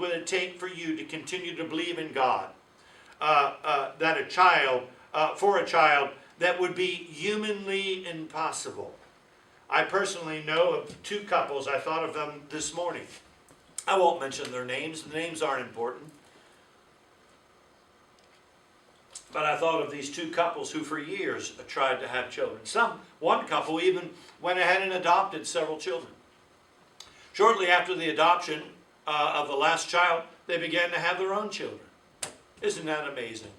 would it take for you to continue to believe in God? That a child, for a child, that would be humanly impossible. I personally know of two couples. I thought of them this morning. I won't mention their names. The names aren't important. But I thought of these two couples who for years tried to have children. One couple even went ahead and adopted several children. Shortly after the adoption of the last child, they began to have their own children. Isn't that amazing?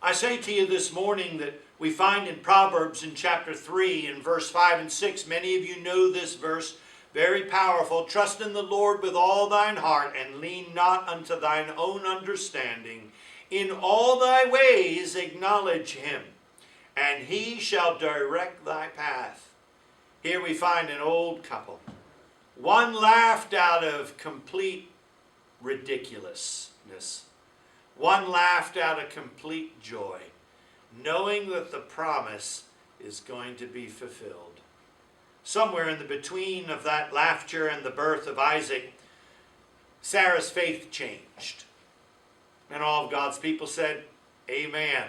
I say to you this morning that we find in Proverbs in chapter 3 in verse 5 and 6, many of you know this verse, very powerful. Trust in the Lord with all thine heart and lean not unto thine own understanding. In all thy ways acknowledge him, and he shall direct thy path. Here we find an old couple. One laughed out of complete ridiculousness. One laughed out of complete joy, knowing that the promise is going to be fulfilled. Somewhere in the between of that laughter and the birth of Isaac, Sarah's faith changed. And all of God's people said, amen.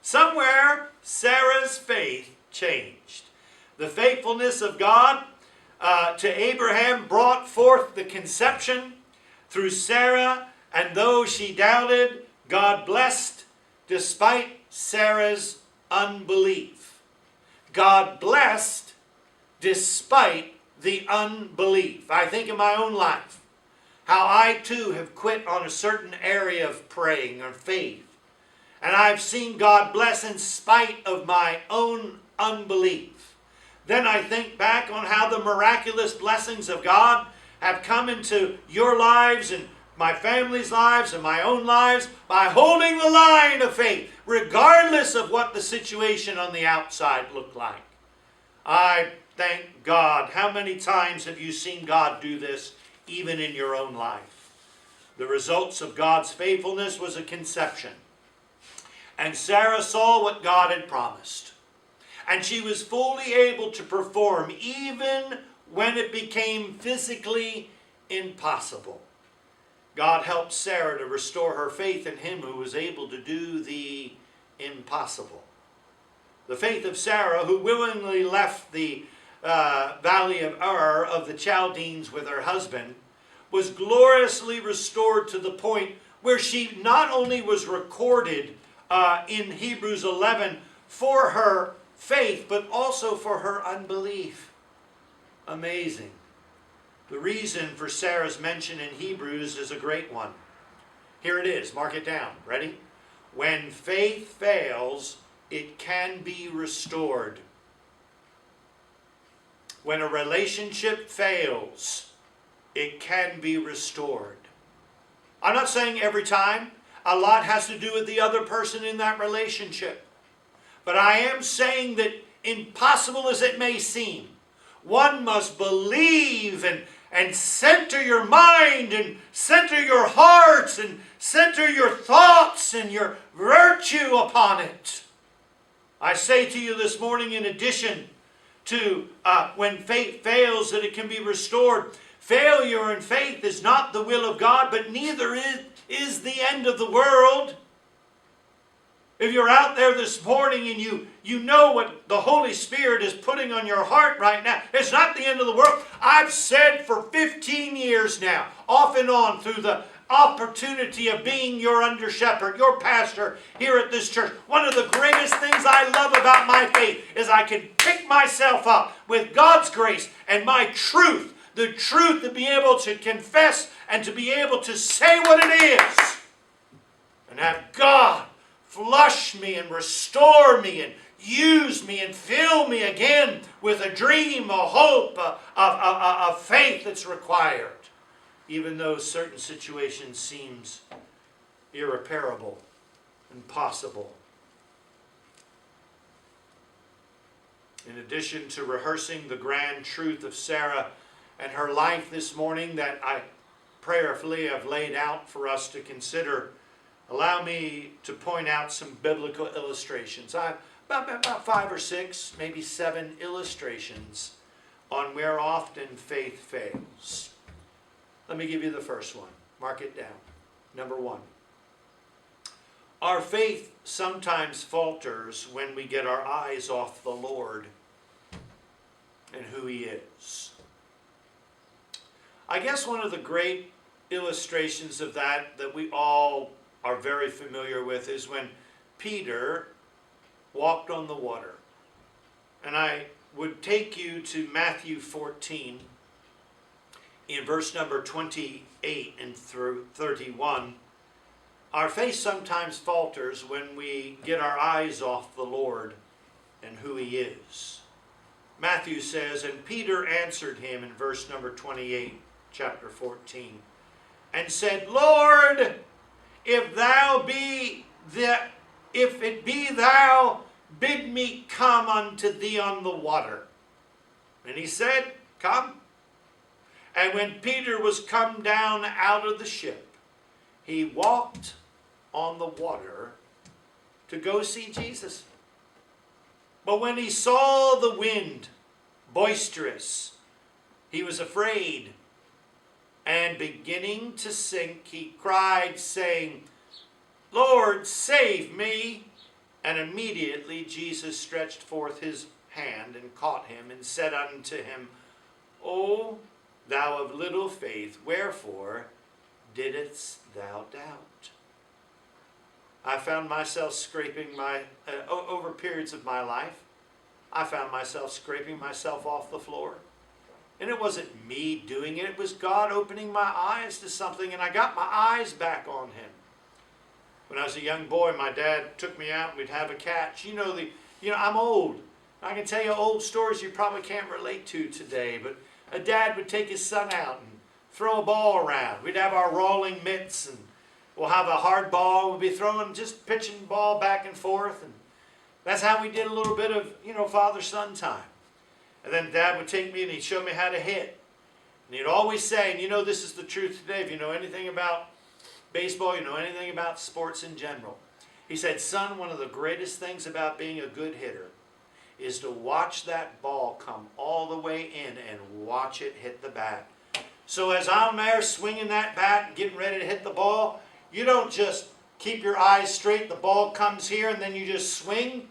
Somewhere, Sarah's faith changed. The faithfulness of God to Abraham brought forth the conception through Sarah, and though she doubted, God blessed despite Sarah's unbelief. God blessed despite the unbelief. I think in my own life, how I too have quit on a certain area of praying or faith. And I've seen God bless in spite of my own unbelief. Then I think back on how the miraculous blessings of God have come into your lives and my family's lives and my own lives by holding the line of faith, regardless of what the situation on the outside looked like. I thank God. How many times have you seen God do this? Even in your own life. The results of God's faithfulness was a conception. And Sarah saw what God had promised. And she was fully able to perform even when it became physically impossible. God helped Sarah to restore her faith in him who was able to do the impossible. The faith of Sarah, who willingly left the valley of Ur of the Chaldeans with her husband, was gloriously restored to the point where she not only was recorded in Hebrews 11 for her faith, but also for her unbelief. Amazing. The reason for Sarah's mention in Hebrews is a great one. Here it is. Mark it down. Ready? When faith fails, it can be restored. When a relationship fails, it can be restored. I'm not saying every time. A lot has to do with the other person in that relationship. But I am saying that impossible as it may seem, one must believe and center your mind and center your hearts and center your thoughts and your virtue upon it. I say to you this morning, in addition to when faith fails, that it can be restored. Failure in faith is not the will of God, but neither is the end of the world. If you're out there this morning and you know what the Holy Spirit is putting on your heart right now, it's not the end of the world. I've said for 15 years now, off and on, through the opportunity of being your under shepherd, your pastor here at this church. One of the greatest things I love about my faith is I can pick myself up with God's grace and my truth, the truth to be able to confess and to be able to say what it is, and have God flush me and restore me and use me and fill me again with a dream, a hope, a faith that's required. Even though certain situations seems irreparable, impossible. In addition to rehearsing the grand truth of Sarah and her life this morning that I prayerfully have laid out for us to consider, allow me to point out some biblical illustrations. I've about 5 or 6, maybe 7 illustrations on where often faith fails. Let me give you the first one. Mark it down. Number one. Our faith sometimes falters when we get our eyes off the Lord and who He is. I guess one of the great illustrations of that we all are very familiar with is when Peter walked on the water. And I would take you to Matthew 14 in verse number 28 and through 31. Our faith sometimes falters when we get our eyes off the Lord and who He is. Matthew says, "And Peter answered him," in verse number 28, chapter 14, "and said, Lord, if it be thou, bid me come unto thee on the water. And he said, Come. And when Peter was come down out of the ship, he walked on the water to go see Jesus. But when he saw the wind boisterous, he was afraid, and beginning to sink, he cried, saying, Lord, save me. And immediately Jesus stretched forth his hand and caught him and said unto him, O thou of little faith, wherefore didst thou doubt? I found myself scraping over periods of my life, I found myself scraping myself off the floor. And it wasn't me doing it. It was God opening my eyes to something, and I got my eyes back on Him. When I was a young boy, my dad took me out and we'd have a catch. I'm old. I can tell you old stories you probably can't relate to today, but a dad would take his son out and throw a ball around. We'd have our rolling mitts, and we'll have a hard ball. We'll be just pitching the ball back and forth. And that's how we did a little bit of, father-son time. And then Dad would take me and he'd show me how to hit. And he'd always say, and this is the truth today, if you know anything about baseball, you know anything about sports in general. He said, son, one of the greatest things about being a good hitter is to watch that ball come all the way in and watch it hit the bat. So as I'm there swinging that bat and getting ready to hit the ball, you don't just keep your eyes straight, the ball comes here, and then you just swing.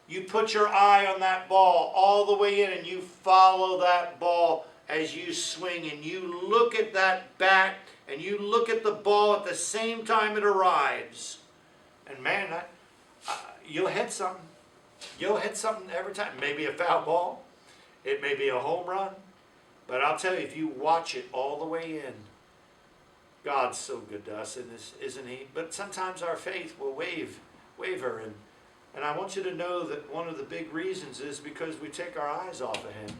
You put your eye on that ball all the way in, and you follow that ball as you swing, and you look at that bat, and you look at the ball at the same time it arrives. And man, you'll hit something. You'll hit something every time. Maybe a foul ball. It may be a home run. But I'll tell you, if you watch it all the way in, God's so good to us, isn't He? But sometimes our faith will waver. And I want you to know that one of the big reasons is because we take our eyes off of Him.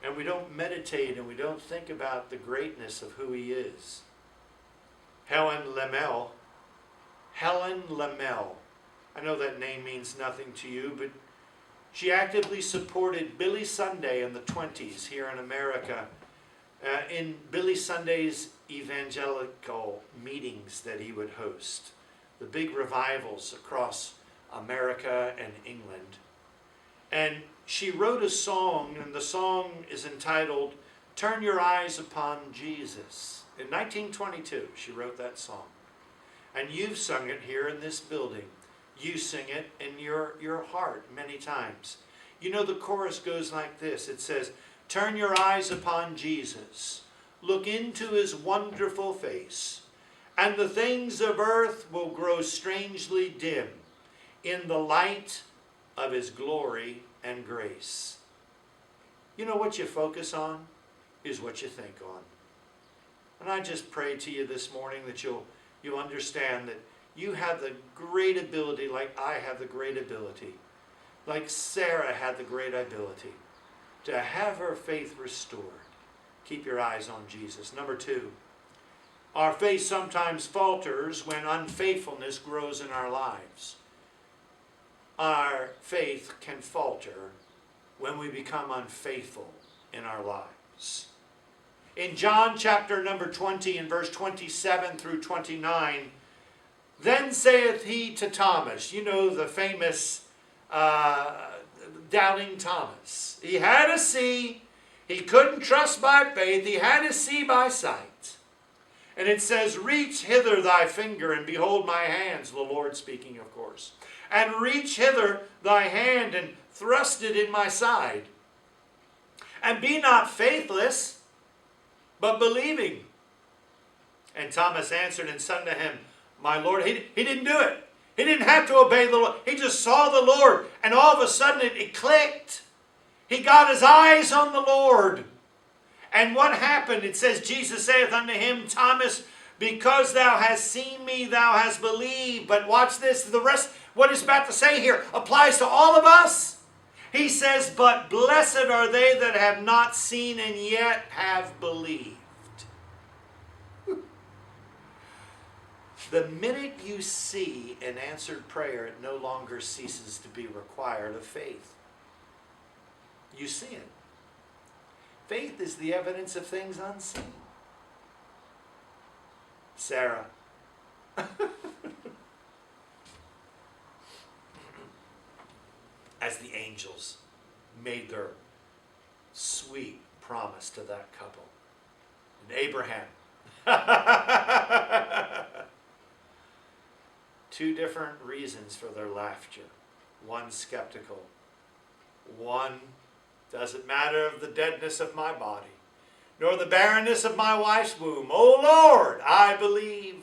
And we don't meditate and we don't think about the greatness of who He is. Helen Lemmel. I know that name means nothing to you, but she actively supported Billy Sunday in the 20s here in America. In Billy Sunday's evangelical meetings that he would host. The big revivals across America and England. And she wrote a song, and the song is entitled, Turn Your Eyes Upon Jesus. In 1922, she wrote that song. And you've sung it here in this building. You sing it in your heart many times. The chorus goes like this. It says, Turn your eyes upon Jesus. Look into His wonderful face. And the things of earth will grow strangely dim in the light of His glory and grace. What you focus on is what you think on. And I just pray to you this morning that you'll understand that you have the great ability, like I have the great ability, like Sarah had the great ability, to have her faith restored. Keep your eyes on Jesus. Number 2, our faith sometimes falters when unfaithfulness grows in our lives. Our faith can falter when we become unfaithful in our lives. In John chapter number 20 and verse 27 through 29, then saith he to Thomas, the famous doubting Thomas. He had to see. He couldn't trust by faith. He had to see by sight. And it says, reach hither thy finger, and behold my hands, the Lord speaking, of course. And reach hither thy hand, and thrust it in my side. And be not faithless, but believing. And Thomas answered and said unto him, my Lord, he didn't do it. He didn't have to obey the Lord. He just saw the Lord, and all of a sudden it clicked. He got his eyes on the Lord. And what happened? It says, Jesus saith unto him, Thomas, because thou hast seen me, thou hast believed. But watch this, the rest, what he's about to say here, applies to all of us. He says, but blessed are they that have not seen and yet have believed. The minute you see an answered prayer, it no longer ceases to be required of faith. You see it. Faith is the evidence of things unseen. Sarah. As the angels made their sweet promise to that couple. And Abraham. Two different reasons for their laughter. One skeptical. One, doesn't matter of the deadness of my body, nor the barrenness of my wife's womb. O Lord, I believe.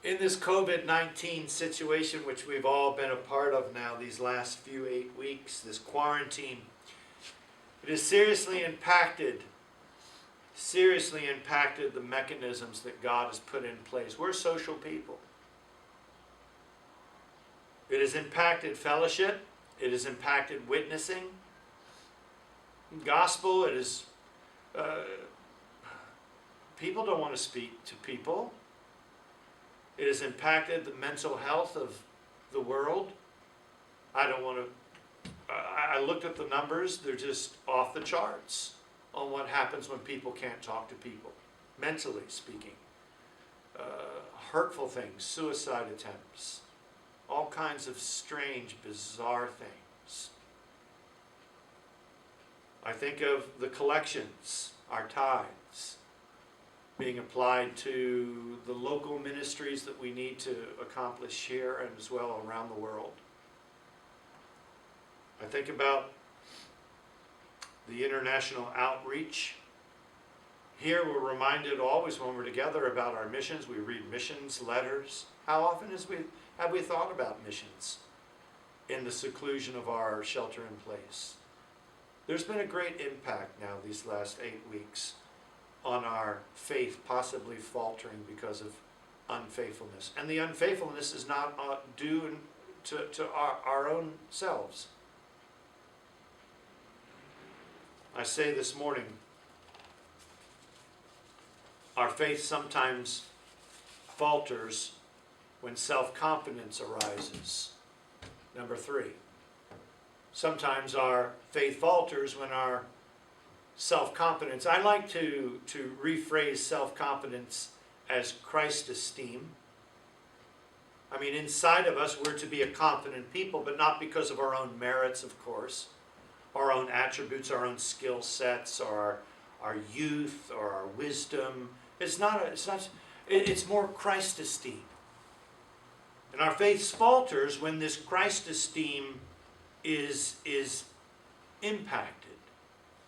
In this COVID-19 situation, which we've all been a part of now these last few 8 weeks, this quarantine, it has seriously impacted the mechanisms that God has put in place. We're social people. It has impacted fellowship. It has impacted witnessing. Gospel, it is... people don't want to speak to people. It has impacted the mental health of the world. I don't want to... I looked at the numbers. They're just off the charts on what happens when people can't talk to people, mentally speaking. Hurtful things, suicide attempts, all kinds of strange, bizarre things. I think of the collections, our tithes, being applied to the local ministries that we need to accomplish here and as well around the world. I think about the international outreach. Here we're reminded always when we're together about our missions. We read missions letters. How often have we thought about missions in the seclusion of our shelter in place? There's been a great impact now these last 8 weeks on our faith possibly faltering because of unfaithfulness. And the unfaithfulness is not due to our own selves. I say this morning, our faith sometimes falters when self-confidence arises. Number 3, sometimes our faith falters when our self-confidence, I like to rephrase self-confidence as Christ esteem. I mean, inside of us, we're to be a confident people, but not because of our own merits, of course, our own attributes, our own skill sets, or our youth, or our wisdom. It's more Christ esteem. And our faith falters when this Christ esteem is impacted.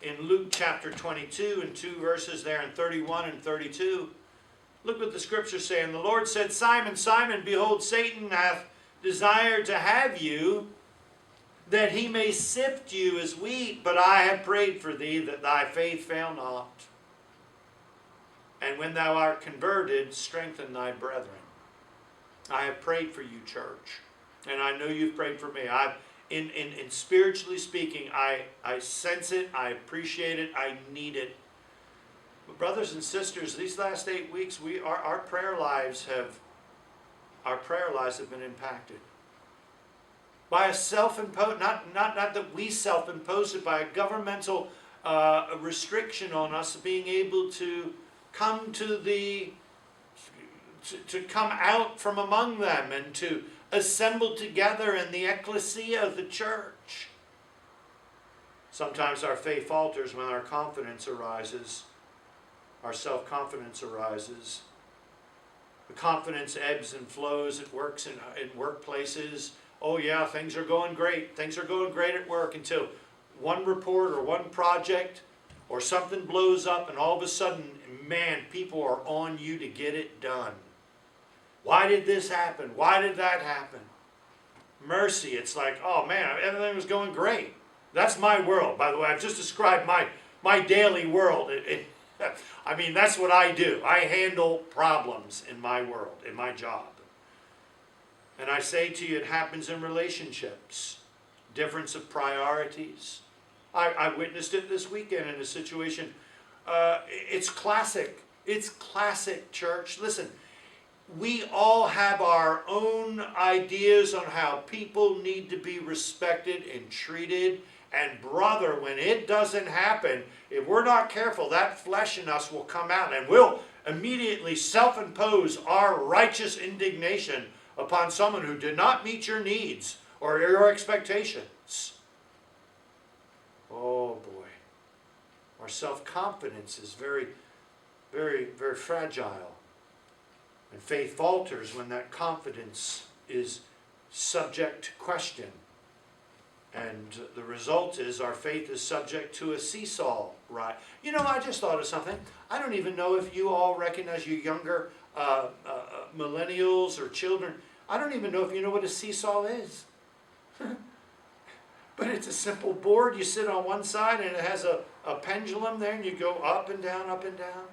In Luke chapter 22 and 2 verses there in 31 and 32, look what the scriptures say. And the Lord said, Simon, Simon, behold, Satan hath desired to have you, that he may sift you as wheat, but I have prayed for thee, that thy faith fail not. And when thou art converted, strengthen thy brethren. I have prayed for you, church. And I know you've prayed for me. In spiritually speaking, I sense it, I appreciate it, I need it. But brothers and sisters, these last 8 weeks, our prayer lives have been impacted by a self-imposed, not that we self-imposed it, by a governmental restriction on us being able to come to come out from among them and to assemble together in the ecclesia of the church. Sometimes our faith falters when our confidence arises, our self-confidence arises. The confidence ebbs and flows. It works in workplaces. Oh yeah, things are going great. Things are going great at work until one report or one project or something blows up, and all of a sudden, man, people are on you to get it done. Why did this happen? Why did that happen? Mercy, it's like, oh man, everything was going great. That's my world, by the way. I've just described my daily world. I mean, that's what I do. I handle problems in my world, in my job. And I say to you, it happens in relationships. Difference of priorities. I witnessed it this weekend in a situation. It's classic. It's classic, church. Listen, we all have our own ideas on how people need to be respected and treated. And brother, when it doesn't happen, if we're not careful, that flesh in us will come out and we'll immediately self-impose our righteous indignation upon someone who did not meet your needs or your expectations. Oh boy. Our self-confidence is very, very, very fragile. And faith falters when that confidence is subject to question. And the result is our faith is subject to a seesaw ride. You know, I just thought of something. I don't even know if you all recognize, you younger millennials or children. I don't even know if you know what a seesaw is. But it's a simple board. You sit on one side and it has a pendulum there and you go up and down, up and down.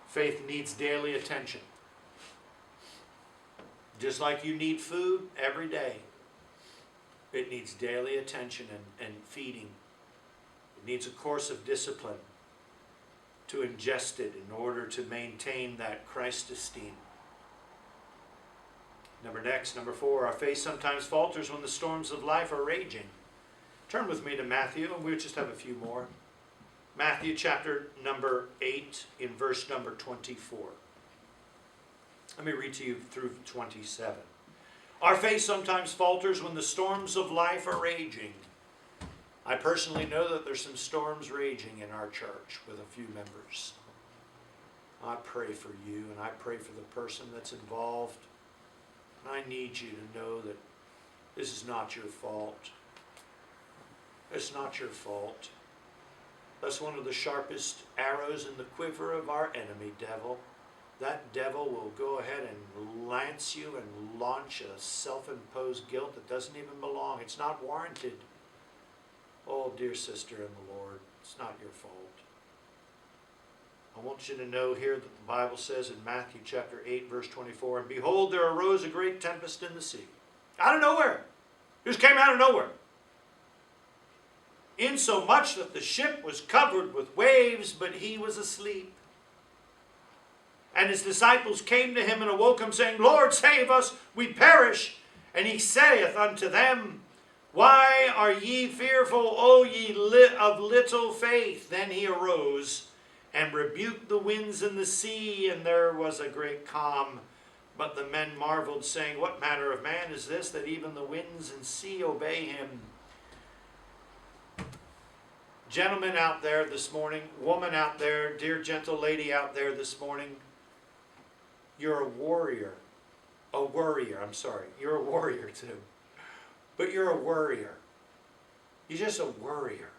Faith needs daily attention. Just like you need food every day. It needs daily attention and feeding. It needs a course of discipline to ingest it in order to maintain that Christ esteem. Number 4, our faith sometimes falters when the storms of life are raging. Turn with me to Matthew, and we'll just have a few more. Matthew chapter number 8 in verse number 24. Let me read to you through 27. Our faith sometimes falters when the storms of life are raging. I personally know that there's some storms raging in our church with a few members. I pray for you and I pray for the person that's involved. And I need you to know that this is not your fault. It's not your fault. That's one of the sharpest arrows in the quiver of our enemy, devil. That devil will go ahead and lance you and launch a self-imposed guilt that doesn't even belong. It's not warranted. Oh, dear sister in the Lord, it's not your fault. I want you to know here that the Bible says in Matthew chapter 8, verse 24, and behold, there arose a great tempest in the sea. Out of nowhere. It just came out of nowhere. Insomuch that the ship was covered with waves, but he was asleep. And his disciples came to him and awoke him, saying, Lord, save us, we perish. And he saith unto them, Why are ye fearful, O ye of little faith? Then he arose and rebuked the winds and the sea, and there was a great calm. But the men marveled, saying, What manner of man is this, that even the winds and sea obey him? Gentlemen out there this morning, woman out there, dear gentle lady out there this morning, you're a warrior. You're a warrior too. But you're a worrier. You're just a worrier.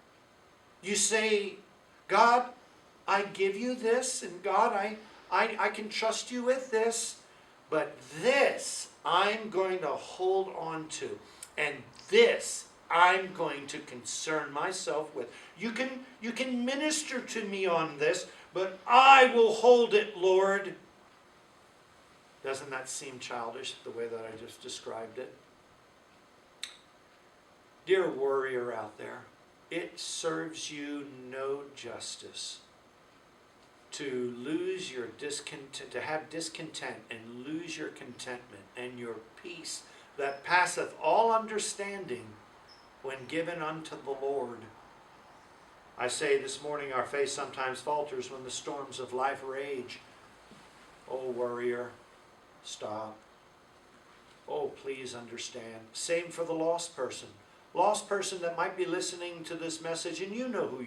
You say, God, I give you this, and God, I can trust you with this, but this I'm going to hold on to, and this I'm going to concern myself with. You can minister to me on this, but I will hold it, Lord. Doesn't that seem childish the way that I just described it? Dear warrior out there, it serves you no justice to lose your discontent, to have discontent and lose your contentment and your peace that passeth all understanding when given unto the Lord. I say this morning, our faith sometimes falters when the storms of life rage. Oh, warrior, stop. Oh, please understand. Same for the lost person. lost person that might be listening to this message, and you know who